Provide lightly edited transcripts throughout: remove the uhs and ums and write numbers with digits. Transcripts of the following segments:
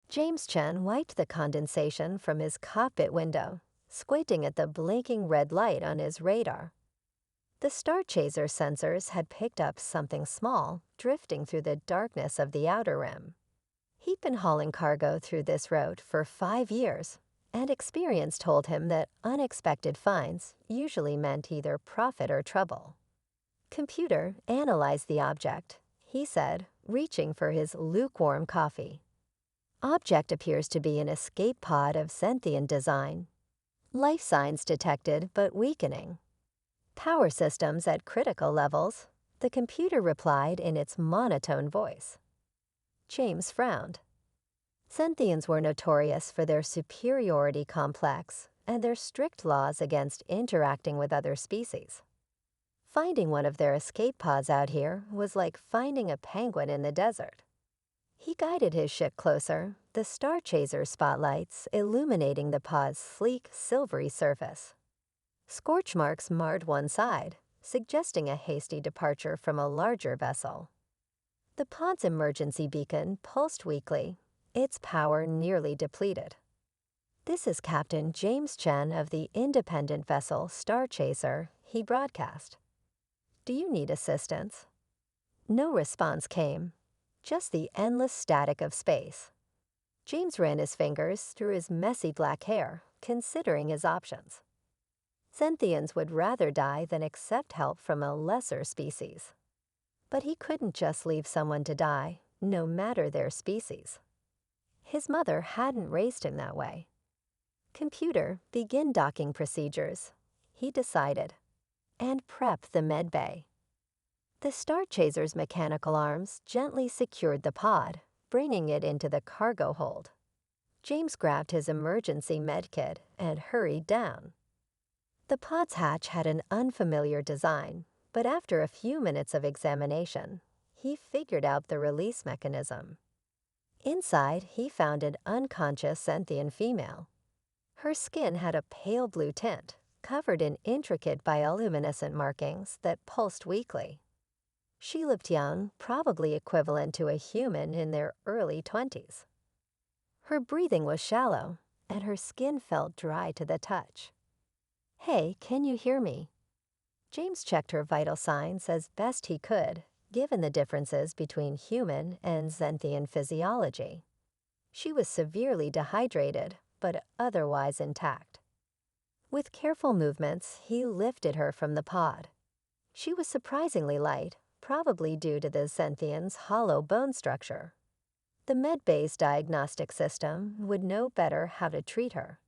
James Chen wiped the condensation from his cockpit window, squinting at the blinking red light on his radar. The star chaser sensors had picked up something small drifting through the darkness of the outer rim. He'd been hauling cargo through this route for 5 years, and experience told him that unexpected finds usually meant either profit or trouble. Computer analyzed the object, he said, reaching for his lukewarm coffee. Object appears to be an escape pod of Xanthian design. Life signs detected but weakening. Power systems at critical levels, the computer replied in its monotone voice. James frowned. Xanthians were notorious for their superiority complex and their strict laws against interacting with other species. Finding one of their escape pods out here was like finding a penguin in the desert. He guided his ship closer, the star chaser spotlights illuminating the pod's sleek, silvery surface. Scorch marks marred one side, suggesting a hasty departure from a larger vessel. The pod's emergency beacon pulsed weakly, its power nearly depleted. "This is Captain James Chen of the independent vessel Star Chaser," he broadcast. "Do you need assistance?" No response came, just the endless static of space. James ran his fingers through his messy black hair, considering his options. Xanthians would rather die than accept help from a lesser species. But he couldn't just leave someone to die, no matter their species. His mother hadn't raised him that way. "Computer, begin docking procedures," he decided, "and prep the med bay." The Star Chaser's mechanical arms gently secured the pod, bringing it into the cargo hold. James grabbed his emergency med kit and hurried down. The pod's hatch had an unfamiliar design, but after a few minutes of examination, he figured out the release mechanism. Inside, he found an unconscious Xanthian female. Her skin had a pale blue tint, covered in intricate bioluminescent markings that pulsed weakly. She looked young, probably equivalent to a human in their early 20s. Her breathing was shallow, and her skin felt dry to the touch. "Hey, can you hear me?" James checked her vital signs as best he could, given the differences between human and Xanthian physiology. She was severely dehydrated, but otherwise intact. With careful movements, he lifted her from the pod. She was surprisingly light, probably due to the Xanthian's hollow bone structure. The med-bay's diagnostic system would know better how to treat her.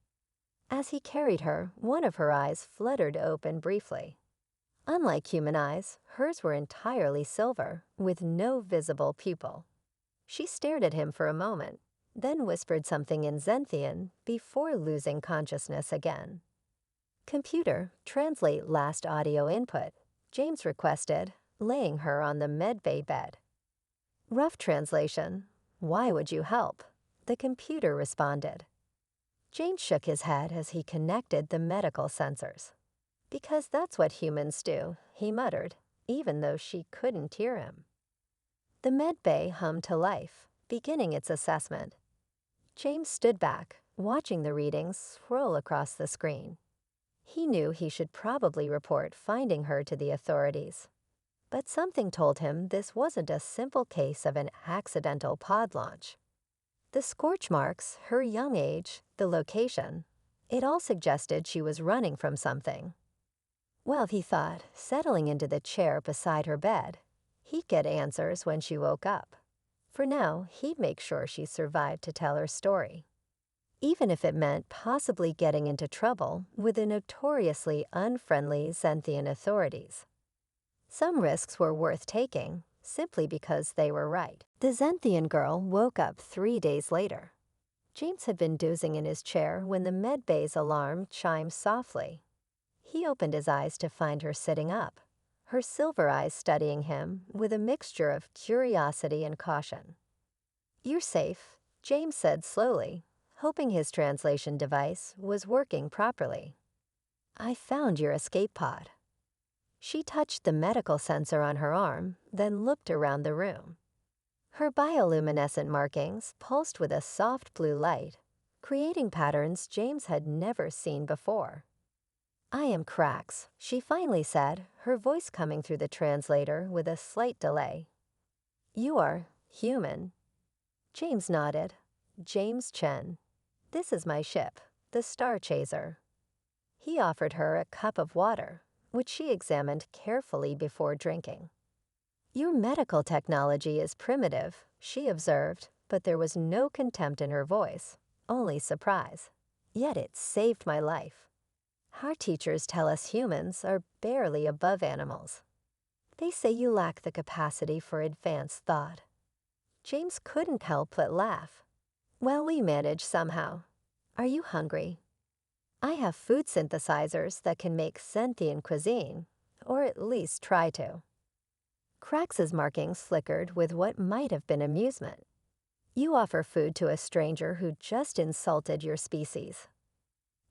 As he carried her, one of her eyes fluttered open briefly. Unlike human eyes, hers were entirely silver, with no visible pupil. She stared at him for a moment, then whispered something in Xanthian before losing consciousness again. "Computer, translate last audio input," James requested, laying her on the medbay bed. "Rough translation. Why would you help?" the computer responded. James shook his head as he connected the medical sensors. "Because that's what humans do," he muttered, even though she couldn't hear him. The med bay hummed to life, beginning its assessment. James stood back, watching the readings swirl across the screen. He knew he should probably report finding her to the authorities. But something told him this wasn't a simple case of an accidental pod launch. The scorch marks, her young age, the location, it all suggested she was running from something. Well, he thought, settling into the chair beside her bed, he'd get answers when she woke up. For now, he'd make sure she survived to tell her story, even if it meant possibly getting into trouble with the notoriously unfriendly Xanthian authorities. Some risks were worth taking, simply because they were right. The Xanthian girl woke up 3 days later. James had been dozing in his chair when the med bay's alarm chimed softly. He opened his eyes to find her sitting up, her silver eyes studying him with a mixture of curiosity and caution. "You're safe," James said slowly, hoping his translation device was working properly. "I found your escape pod." She touched the medical sensor on her arm, then looked around the room. Her bioluminescent markings pulsed with a soft blue light, creating patterns James had never seen before. "I am Krax," she finally said, her voice coming through the translator with a slight delay. "You are human." James nodded. "James Chen. This is my ship, the Star Chaser." He offered her a cup of water, which she examined carefully before drinking. "Your medical technology is primitive," she observed, but there was no contempt in her voice, only surprise. "Yet it saved my life. Our teachers tell us humans are barely above animals. They say you lack the capacity for advanced thought." James couldn't help but laugh. "Well, we manage somehow. Are you hungry? I have food synthesizers that can make sentient cuisine, or at least try to." Krax's markings flickered with what might have been amusement. "You offer food to a stranger who just insulted your species."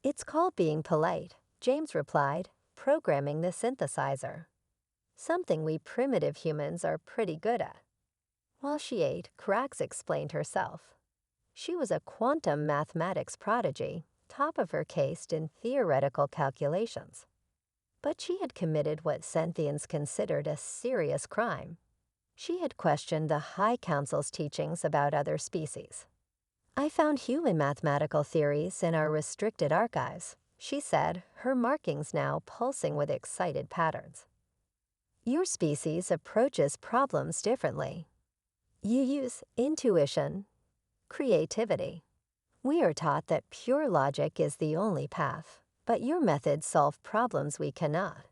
"It's called being polite," James replied, programming the synthesizer. "Something we primitive humans are pretty good at." While she ate, Krax explained herself. She was a quantum mathematics prodigy, top of her case in theoretical calculations. But she had committed what sentients considered a serious crime. She had questioned the High Council's teachings about other species. "I found human mathematical theories in our restricted archives," she said, her markings now pulsing with excited patterns. "Your species approaches problems differently. You use intuition, creativity. We are taught that pure logic is the only path, but your methods solve problems we cannot."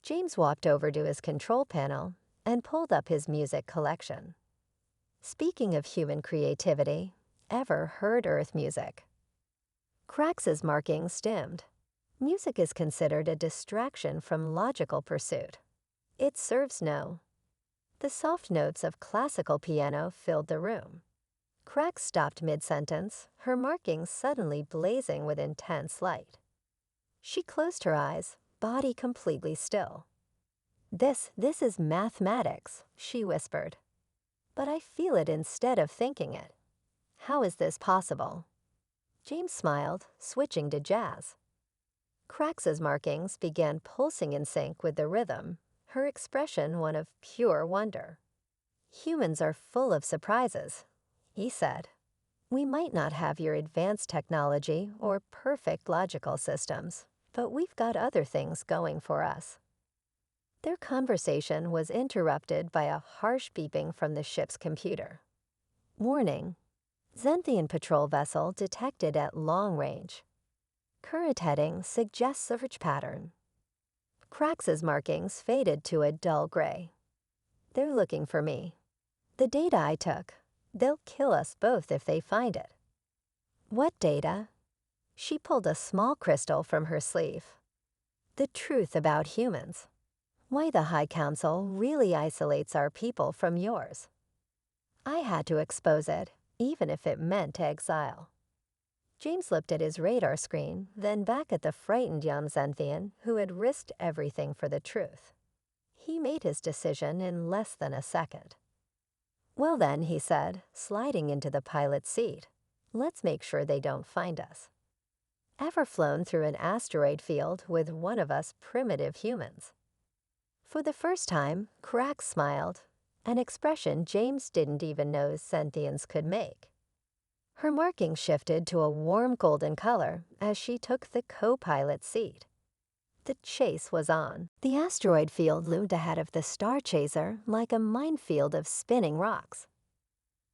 James walked over to his control panel and pulled up his music collection. "Speaking of human creativity, ever heard Earth music?" Krax's markings dimmed. Music is considered a distraction from logical pursuit. It serves no. The soft notes of classical piano filled the room. Krax stopped mid-sentence, her markings suddenly blazing with intense light. She closed her eyes, body completely still. This is mathematics," she whispered. "But I feel it instead of thinking it. How is this possible?" James smiled, switching to jazz. Krax's markings began pulsing in sync with the rhythm, her expression one of pure wonder. "Humans are full of surprises," he said. "We might not have your advanced technology or perfect logical systems, but we've got other things going for us." Their conversation was interrupted by a harsh beeping from the ship's computer. "Warning. Xanthian patrol vessel detected at long range. Current heading suggests search pattern." Krax's markings faded to a dull gray. "They're looking for me. The data I took. They'll kill us both if they find it." "What data?" She pulled a small crystal from her sleeve. "The truth about humans. Why the High Council really isolates our people from yours. I had to expose it, even if it meant exile." James looked at his radar screen, then back at the frightened young Xanthian who had risked everything for the truth. He made his decision in less than a second. "Well then," he said, sliding into the pilot's seat, "let's make sure they don't find us. Ever flown through an asteroid field with one of us primitive humans?" For the first time, Krax smiled, an expression James didn't even know sentients could make. Her marking shifted to a warm golden color as she took the co-pilot seat. The chase was on. The asteroid field loomed ahead of the Star Chaser like a minefield of spinning rocks.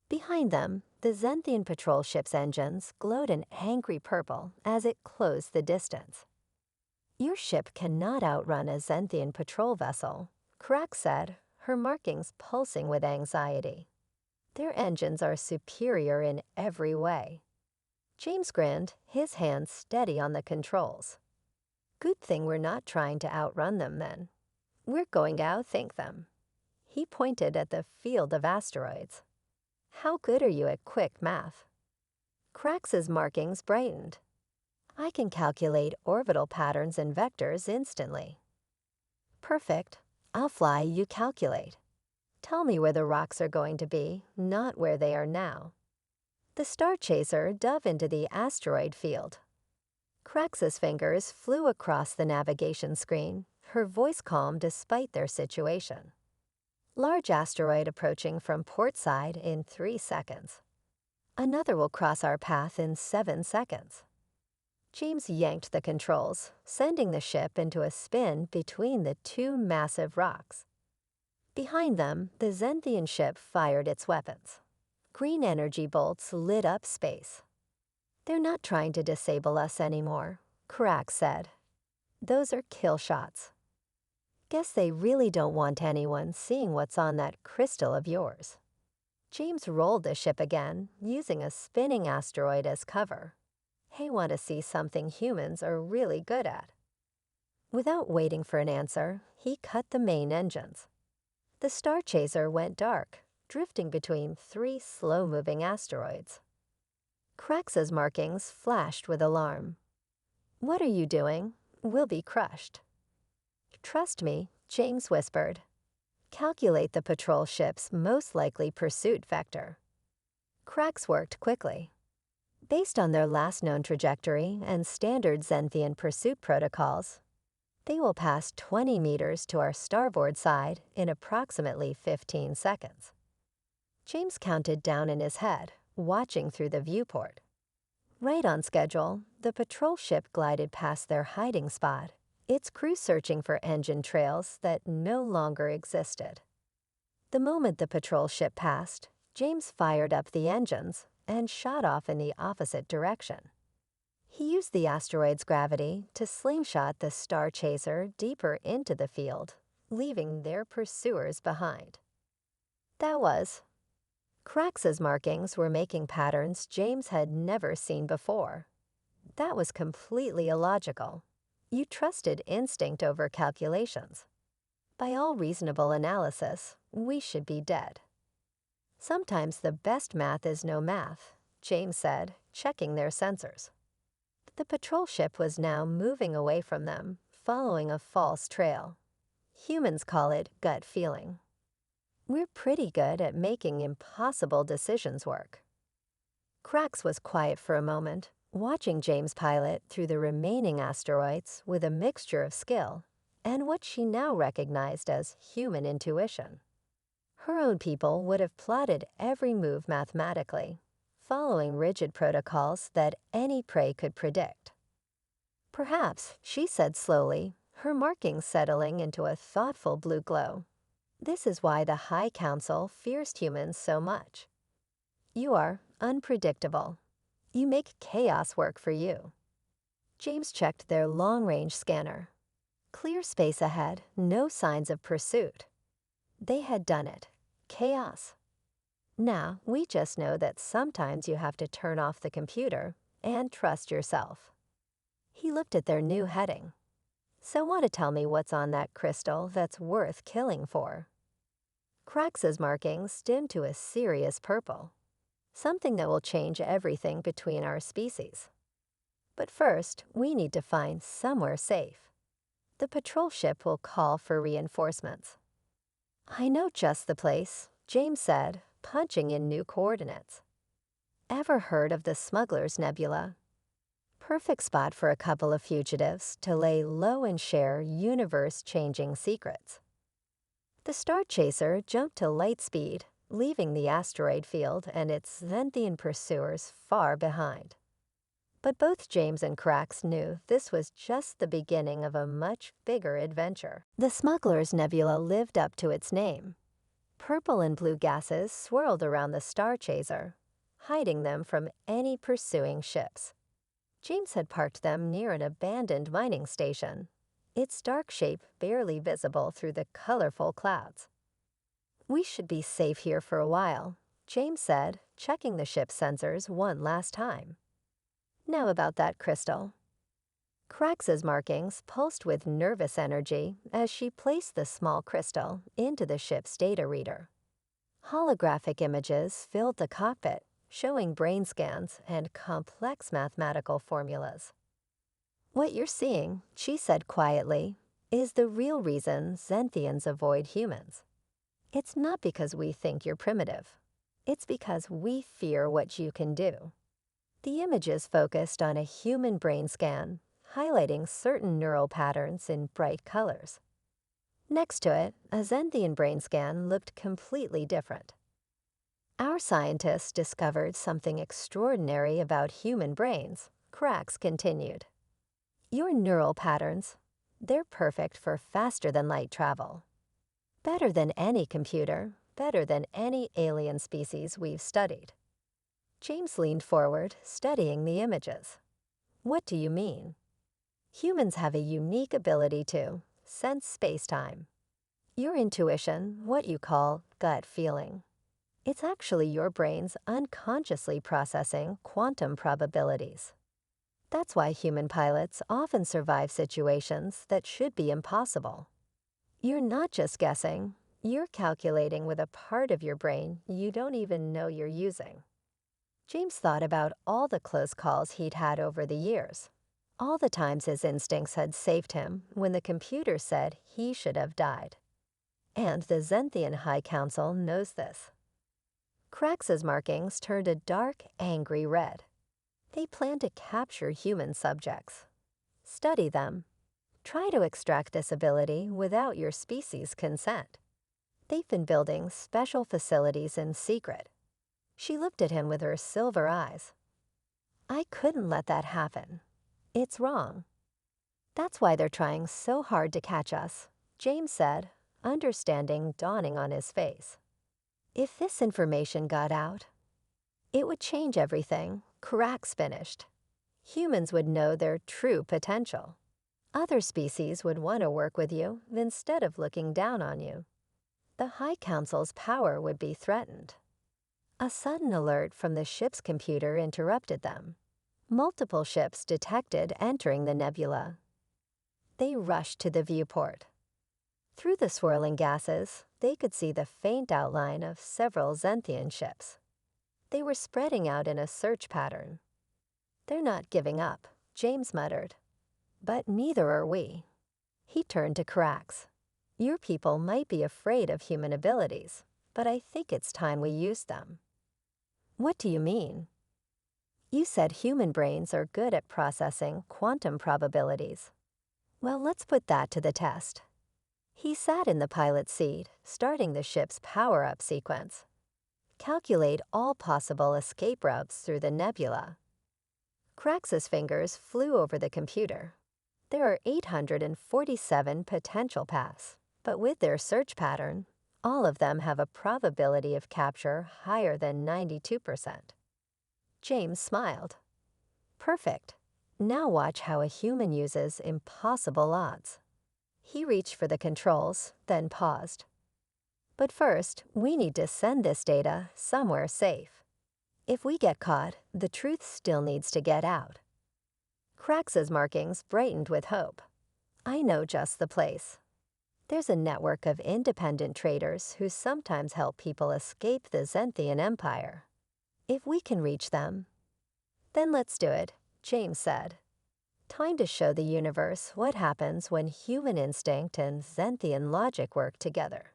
Behind them, the Xanthian patrol ship's engines glowed an angry purple as it closed the distance. "Your ship cannot outrun a Xanthian patrol vessel," Krax said, her markings pulsing with anxiety. "Their engines are superior in every way." James grinned, his hands steady on the controls. "Good thing we're not trying to outrun them then. We're going to outthink them." He pointed at the field of asteroids. "How good are you at quick math?" Krax's markings brightened. "I can calculate orbital patterns and vectors instantly." "Perfect. I'll fly, you calculate." Tell me where the rocks are going to be, not where they are now. The star chaser dove into the asteroid field. Krax's fingers flew across the navigation screen, her voice calm despite their situation. Large asteroid approaching from port side in 3 seconds. Another will cross our path in 7 seconds. James yanked the controls, sending the ship into a spin between the two massive rocks. Behind them, the Xenthian ship fired its weapons. Green energy bolts lit up space. They're not trying to disable us anymore, Krax said. Those are kill shots. Guess they really don't want anyone seeing what's on that crystal of yours. James rolled the ship again, using a spinning asteroid as cover. They want to see something humans are really good at. Without waiting for an answer, he cut the main engines. The star chaser went dark, drifting between 3 slow-moving asteroids. Krax's markings flashed with alarm. What are you doing? We'll be crushed. Trust me, James whispered. Calculate the patrol ship's most likely pursuit vector. Krax worked quickly. Based on their last known trajectory and standard Xenthian pursuit protocols, they will pass 20 meters to our starboard side in approximately 15 seconds. James counted down in his head, watching through the viewport. Right on schedule, the patrol ship glided past their hiding spot, its crew searching for engine trails that no longer existed. The moment the patrol ship passed, James fired up the engines and shot off in the opposite direction. He used the asteroid's gravity to slingshot the star chaser deeper into the field, leaving their pursuers behind. That was. Krax's markings were making patterns James had never seen before. That was completely illogical. You trusted instinct over calculations. By all reasonable analysis, we should be dead. Sometimes the best math is no math, James said, checking their sensors. The patrol ship was now moving away from them, following a false trail. Humans call it gut feeling. We're pretty good at making impossible decisions work. Krax was quiet for a moment, watching James pilot through the remaining asteroids with a mixture of skill and what she now recognized as human intuition. Her own people would have plotted every move mathematically, following rigid protocols that any prey could predict. Perhaps, she said slowly, her markings settling into a thoughtful blue glow. This is why the High Council fears humans so much. You are unpredictable. You make chaos work for you. James checked their long-range scanner. Clear space ahead, no signs of pursuit. They had done it. Chaos. Now, we just know that sometimes you have to turn off the computer and trust yourself. He looked at their new heading. So want to tell me what's on that crystal that's worth killing for? Krax's markings dimmed to a serious purple. Something that will change everything between our species. But first, we need to find somewhere safe. The patrol ship will call for reinforcements. I know just the place, James said, punching in new coordinates. Ever heard of the Smuggler's Nebula? Perfect spot for a couple of fugitives to lay low and share universe-changing secrets. The star chaser jumped to light speed, leaving the asteroid field and its Xenthian pursuers far behind. But both James and Krax knew this was just the beginning of a much bigger adventure. The Smuggler's Nebula lived up to its name. Purple and blue gases swirled around the star chaser, hiding them from any pursuing ships. James had parked them near an abandoned mining station, its dark shape barely visible through the colorful clouds. We should be safe here for a while, James said, checking the ship's sensors one last time. Now about that crystal. Krax's markings pulsed with nervous energy as she placed the small crystal into the ship's data reader. Holographic images filled the cockpit, showing brain scans and complex mathematical formulas. What you're seeing, she said quietly, is the real reason Xenthians avoid humans. It's not because we think you're primitive. It's because we fear what you can do. The images focused on a human brain scan, highlighting certain neural patterns in bright colors. Next to it, a Zenthian brain scan looked completely different. Our scientists discovered something extraordinary about human brains, Crax continued. Your neural patterns, they're perfect for faster-than-light travel. Better than any computer, better than any alien species we've studied. James leaned forward, studying the images. What do you mean? Humans have a unique ability to sense space-time. Your intuition, what you call gut feeling. It's actually your brain's unconsciously processing quantum probabilities. That's why human pilots often survive situations that should be impossible. You're not just guessing, you're calculating with a part of your brain you don't even know you're using. James thought about all the close calls he'd had over the years, all the times his instincts had saved him when the computer said he should have died. And the Zenthian High Council knows this. Crax's markings turned a dark, angry red. They plan to capture human subjects. Study them. Try to extract this ability without your species' consent. They've been building special facilities in secret. She looked at him with her silver eyes. I couldn't let that happen. It's wrong. That's why they're trying so hard to catch us, James said, understanding dawning on his face. If this information got out, it would change everything. Crax finished. Humans would know their true potential. Other species would want to work with you instead of looking down on you. The High Council's power would be threatened. A sudden alert from the ship's computer interrupted them. Multiple ships detected entering the nebula. They rushed to the viewport. Through the swirling gases, they could see the faint outline of several Zenthian ships. They were spreading out in a search pattern. They're not giving up, James muttered. But neither are we. He turned to Crax. Your people might be afraid of human abilities, but I think it's time we use them. What do you mean? You said human brains are good at processing quantum probabilities. Well, let's put that to the test. He sat in the pilot's seat, starting the ship's power-up sequence. Calculate all possible escape routes through the nebula. Crax's fingers flew over the computer. There are 847 potential paths, but with their search pattern, all of them have a probability of capture higher than 92%. James smiled. Perfect. Now watch how a human uses impossible odds. He reached for the controls, then paused. But first, we need to send this data somewhere safe. If we get caught, the truth still needs to get out. Crax's markings brightened with hope. I know just the place. There's a network of independent traders who sometimes help people escape the Zenthian Empire. If we can reach them, then let's do it, James said. Time to show the universe what happens when human instinct and Zenthian logic work together.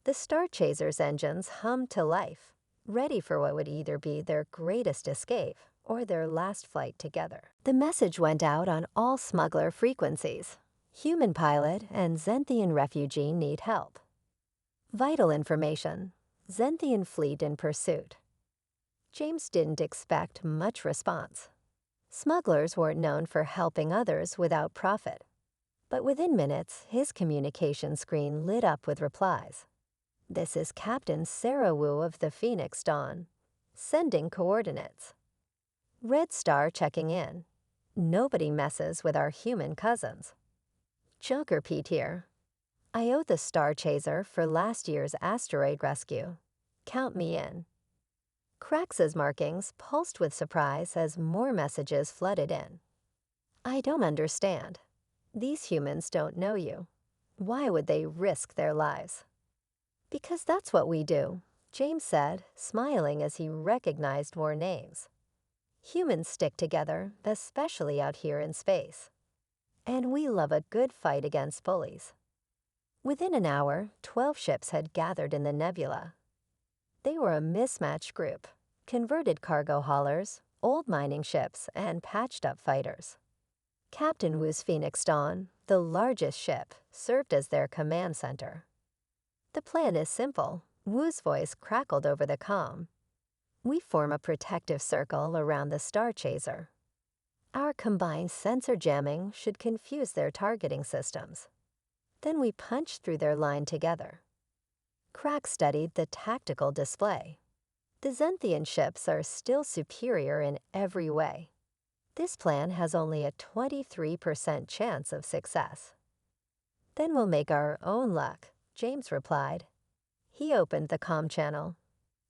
The Star Chasers' engines hummed to life, ready for what would either be their greatest escape or their last flight together. The message went out on all smuggler frequencies. Human pilot and Zenthian refugee need help. Vital information. Zenthian fleet in pursuit. James didn't expect much response. Smugglers weren't known for helping others without profit. But within minutes, his communication screen lit up with replies. This is Captain Sarah Wu of the Phoenix Dawn. Sending coordinates. Red Star checking in. Nobody messes with our human cousins. Joker Pete here. I owe the Star Chaser for last year's asteroid rescue. Count me in. Crax's markings pulsed with surprise as more messages flooded in. I don't understand. These humans don't know you. Why would they risk their lives? Because that's what we do, James said, smiling as he recognized more names. Humans stick together, especially out here in space. And we love a good fight against bullies. Within an hour, 12 ships had gathered in the nebula. They were a mismatched group: converted cargo haulers, old mining ships, and patched-up fighters. Captain Wu's Phoenix Dawn, the largest ship, served as their command center. "The plan is simple," Wu's voice crackled over the comm. "We form a protective circle around the Star Chaser. Our combined sensor jamming should confuse their targeting systems. Then we punch through their line together." Crack studied the tactical display. The Zenthian ships are still superior in every way. This plan has only a 23% chance of success. "Then we'll make our own luck," James replied. He opened the comm channel.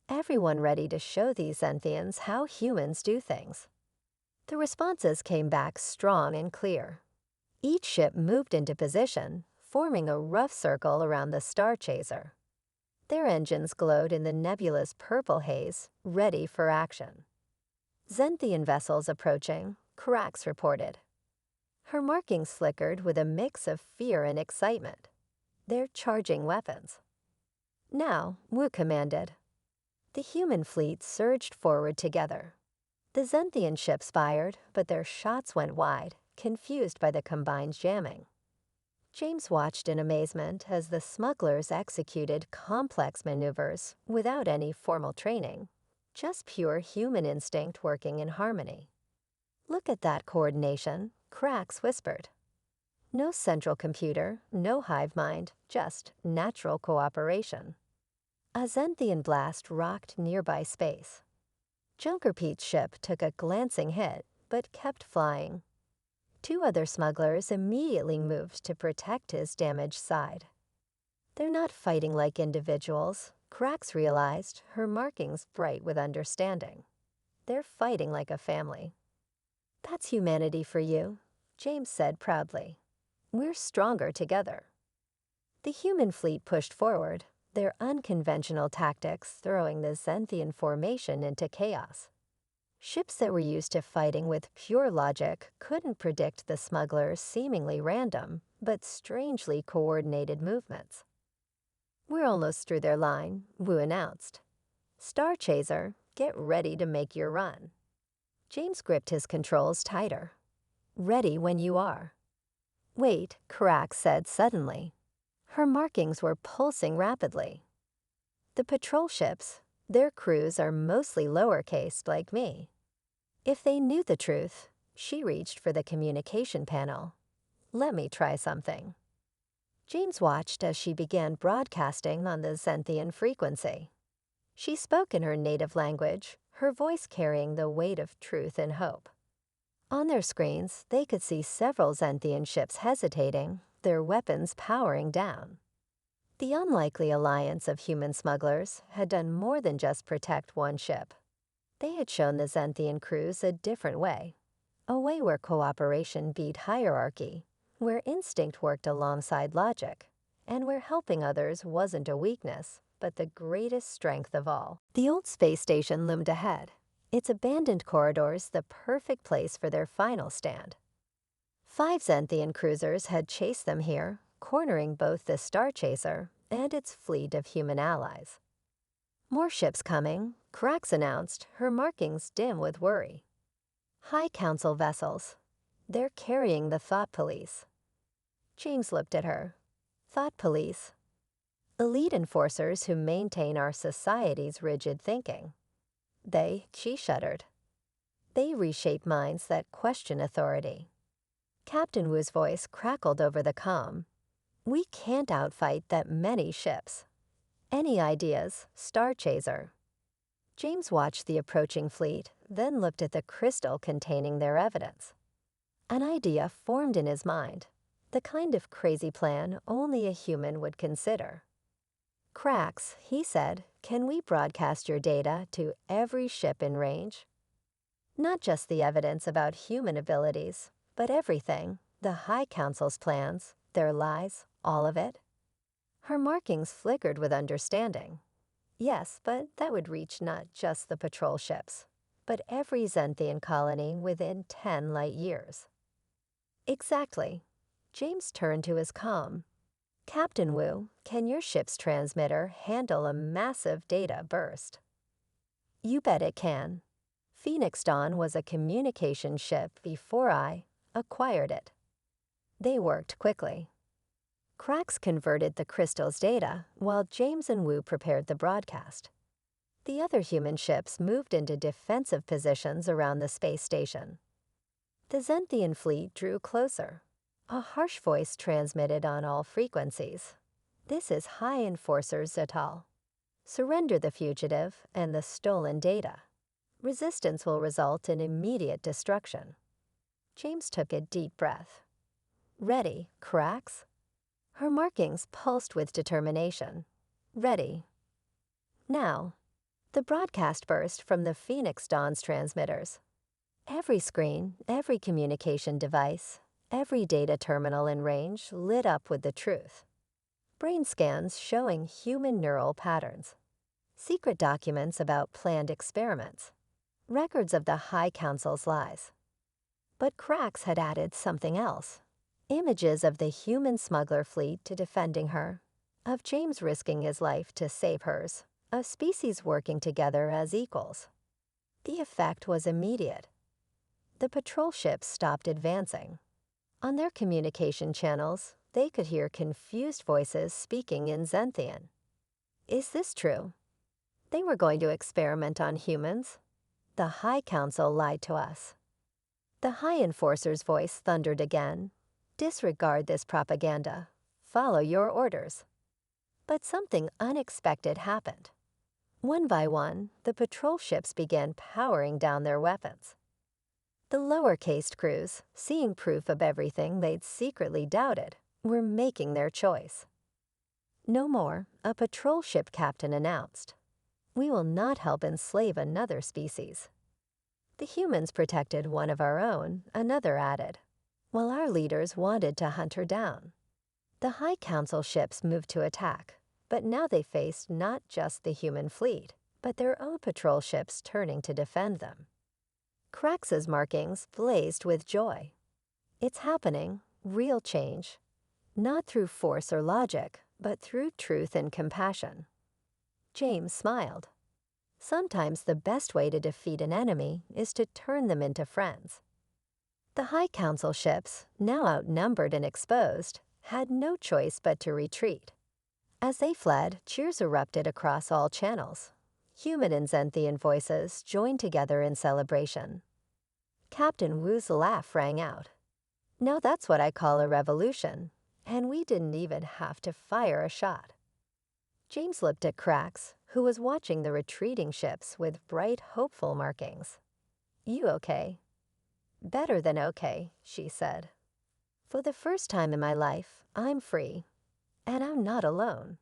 Everyone ready to show these Zenthians how humans do things. The responses came back strong and clear. Each ship moved into position, forming a rough circle around the Star Chaser. Their engines glowed in the nebula's purple haze, ready for action. "Zenthian vessels approaching," Carax reported. Her markings flickered with a mix of fear and excitement. "They're charging weapons." "Now," Wu commanded. The human fleet surged forward together. The Zenthian ships fired, but their shots went wide, confused by the combined jamming. James watched in amazement as the smugglers executed complex maneuvers without any formal training, just pure human instinct working in harmony. "Look at that coordination," Crax whispered. "No central computer, no hive mind, just natural cooperation." A Zenthian blast rocked nearby space. Junker Pete's ship took a glancing hit, but kept flying. Two other smugglers immediately moved to protect his damaged side. "They're not fighting like individuals," Crax realized, her markings bright with understanding. "They're fighting like a family." "That's humanity for you," James said proudly. "We're stronger together." The human fleet pushed forward, their unconventional tactics throwing the Zenthian formation into chaos. Ships that were used to fighting with pure logic couldn't predict the smugglers' seemingly random, but strangely coordinated movements. "We're almost through their line," Wu announced. "Star Chaser, get ready to make your run." James gripped his controls tighter. "Ready when you are." "Wait," Carax said suddenly. Her markings were pulsing rapidly. "The patrol ships, their crews are mostly lowercase like me." If they knew the truth, she reached for the communication panel. "Let me try something." James watched as she began broadcasting on the Zenthian frequency. She spoke in her native language, her voice carrying the weight of truth and hope. On their screens, they could see several Zenthian ships hesitating, their weapons powering down. The unlikely alliance of human smugglers had done more than just protect one ship. They had shown the Zenthian crews a different way, a way where cooperation beat hierarchy, where instinct worked alongside logic, and where helping others wasn't a weakness, but the greatest strength of all. The old space station loomed ahead, its abandoned corridors the perfect place for their final stand. 5 Zenthian cruisers had chased them here, cornering both the Star Chaser and its fleet of human allies. "More ships coming," Carax announced, her markings dim with worry. "High Council vessels. They're carrying the Thought Police." James looked at her. "Thought Police? Elite enforcers who maintain our society's rigid thinking." She shuddered. "They reshape minds that question authority." Captain Wu's voice crackled over the comm. "We can't outfight that many ships. Any ideas, Star Chaser?" James watched the approaching fleet, then looked at the crystal containing their evidence. An idea formed in his mind, the kind of crazy plan only a human would consider. "Crax," he said, "can we broadcast your data to every ship in range? Not just the evidence about human abilities, but everything, the High Council's plans, their lies, all of it?" Her markings flickered with understanding. "Yes, but that would reach not just the patrol ships, but every Zenthian colony within 10 light years." "Exactly." James turned to his comm. Captain Wu, can your ship's transmitter handle a massive data burst? You bet it can. Phoenix Dawn was a communication ship before I acquired it. They worked quickly. Cracks converted the crystal's data while James and Wu prepared the broadcast. The other human ships moved into defensive positions around the space station. The Zenthian fleet drew closer. A harsh voice transmitted on all frequencies. This is High Enforcer Zatal. Surrender the fugitive and the stolen data. Resistance will result in immediate destruction. James took a deep breath. Ready, Cracks? Her markings pulsed with determination. Ready. Now. The broadcast burst from the Phoenix Dawn's transmitters. Every screen, every communication device, every data terminal in range lit up with the truth. Brain scans showing human neural patterns. Secret documents about planned experiments. Records of the High Council's lies. But Cracks had added something else. Images of the human smuggler fleet to defending her, of James risking his life to save hers, of species working together as equals. The effect was immediate. The patrol ships stopped advancing. On their communication channels, they could hear confused voices speaking in Zenthian. Is this true? They were going to experiment on humans. The High Council lied to us. The High Enforcer's voice thundered again. Disregard this propaganda. Follow your orders. But something unexpected happened. One by one, the patrol ships began powering down their weapons. The lower-cased crews, seeing proof of everything they'd secretly doubted, were making their choice. No more, a patrol ship captain announced. We will not help enslave another species. The humans protected one of our own, another added, while our leaders wanted to hunt her down. The High Council ships moved to attack, but now they faced not just the human fleet, but their own patrol ships turning to defend them. Crax's markings blazed with joy. It's happening, real change. Not through force or logic, but through truth and compassion. James smiled. Sometimes the best way to defeat an enemy is to turn them into friends. The High Council ships, now outnumbered and exposed, had no choice but to retreat. As they fled, cheers erupted across all channels. Human and Zenthian voices joined together in celebration. Captain Wu's laugh rang out. Now that's what I call a revolution, and we didn't even have to fire a shot. James looked at Cracks, who was watching the retreating ships with bright, hopeful markings. You okay? Better than okay, she said. For the first time in my life, I'm free, and I'm not alone.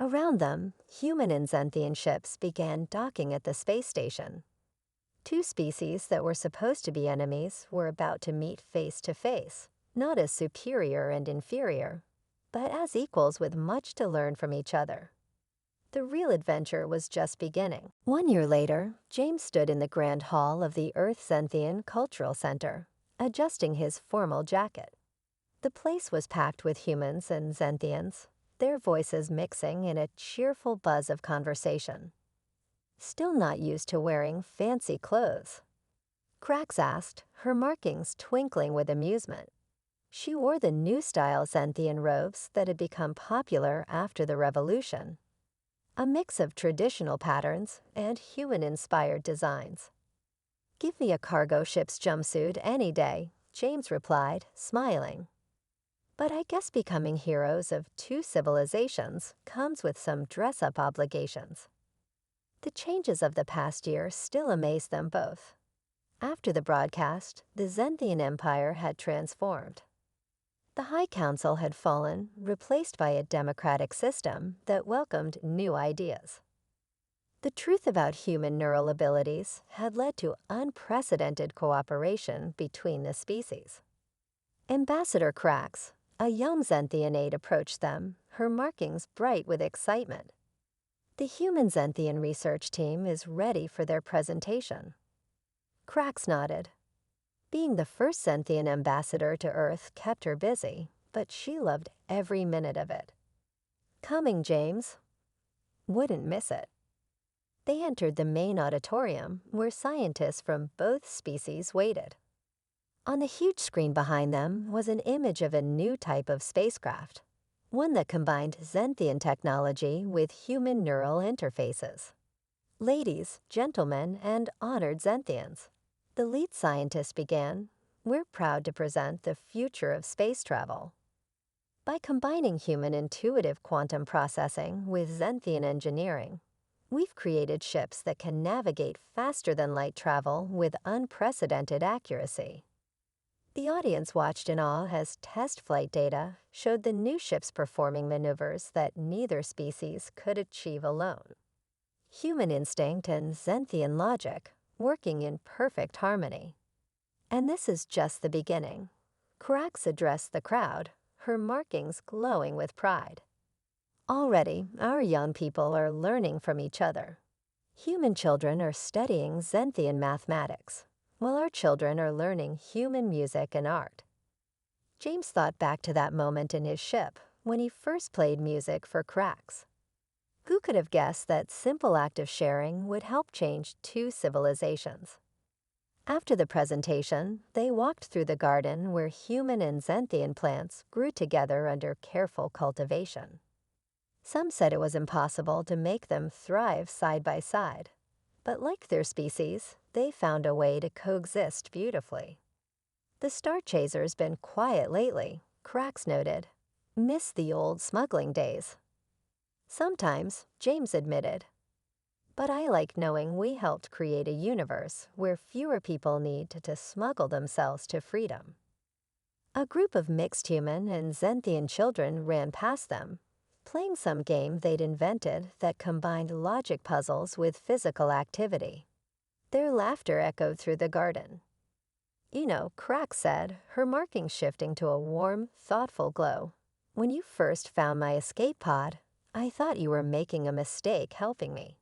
Around them, human and Zenthian ships began docking at the space station. Two species that were supposed to be enemies were about to meet face to face, not as superior and inferior, but as equals with much to learn from each other. The real adventure was just beginning. 1 year later, James stood in the grand hall of the Earth Zenthian Cultural Center, adjusting his formal jacket. The place was packed with humans and Zenthians, their voices mixing in a cheerful buzz of conversation. Still not used to wearing fancy clothes. Cracks asked, her markings twinkling with amusement. She wore the new-style Zenthian robes that had become popular after the Revolution. A mix of traditional patterns and human-inspired designs. Give me a cargo ship's jumpsuit any day, James replied, smiling. But I guess becoming heroes of two civilizations comes with some dress-up obligations. The changes of the past year still amazed them both. After the broadcast, the Zenthian Empire had transformed. The High Council had fallen, replaced by a democratic system that welcomed new ideas. The truth about human neural abilities had led to unprecedented cooperation between the species. Ambassador Cracks, a young Zenthian aide, approached them, her markings bright with excitement. The human Zenthian research team is ready for their presentation. Cracks nodded. Being the first Zenthian ambassador to Earth kept her busy, but she loved every minute of it. "Coming, James." Wouldn't miss it. They entered the main auditorium where scientists from both species waited. On the huge screen behind them was an image of a new type of spacecraft, one that combined Xenthian technology with human neural interfaces. "Ladies, gentlemen, and honored Xenthians," the lead scientist began, "we're proud to present the future of space travel. By combining human intuitive quantum processing with Xenthian engineering, we've created ships that can navigate faster than light travel with unprecedented accuracy." The audience watched in awe as test flight data showed the new ships performing maneuvers that neither species could achieve alone. Human instinct and Xenthian logic working in perfect harmony. And this is just the beginning. Crax addressed the crowd, her markings glowing with pride. "Already, our young people are learning from each other. Human children are studying Xenthian mathematics, while our children are learning human music and art." James thought back to that moment in his ship when he first played music for Crax. Who could have guessed that simple act of sharing would help change two civilizations? After the presentation, they walked through the garden where human and Xenthian plants grew together under careful cultivation. Some said it was impossible to make them thrive side by side, but like their species, they found a way to coexist beautifully. "The star chaser's been quiet lately," Crax noted. "Miss the old smuggling days." "Sometimes," James admitted. "But I like knowing we helped create a universe where fewer people need to smuggle themselves to freedom." A group of mixed human and Xenthian children ran past them, playing some game they'd invented that combined logic puzzles with physical activity. Their laughter echoed through the garden. "You know," Crax said, her markings shifting to a warm, thoughtful glow, "when you first found my escape pod, I thought you were making a mistake helping me.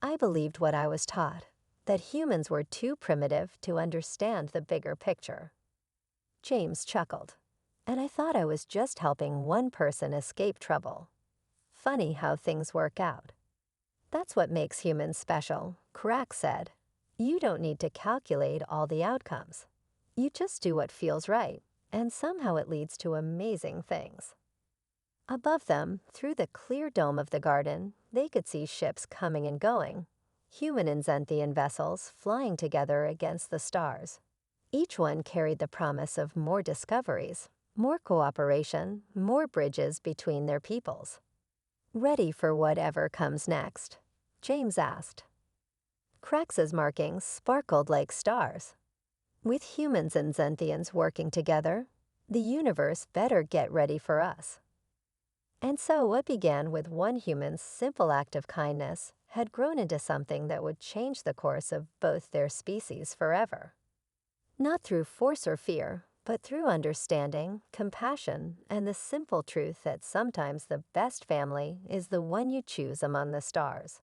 I believed what I was taught, that humans were too primitive to understand the bigger picture." James chuckled. "And I thought I was just helping one person escape trouble. Funny how things work out." "That's what makes humans special," Crax said. "You don't need to calculate all the outcomes. You just do what feels right, and somehow it leads to amazing things." Above them, through the clear dome of the garden, they could see ships coming and going, human and Xenthian vessels flying together against the stars. Each one carried the promise of more discoveries, more cooperation, more bridges between their peoples. "Ready for whatever comes next?" James asked. Crax's markings sparkled like stars. "With humans and Xenthians working together, the universe better get ready for us." And so what began with one human's simple act of kindness had grown into something that would change the course of both their species forever. Not through force or fear, but through understanding, compassion, and the simple truth that sometimes the best family is the one you choose among the stars.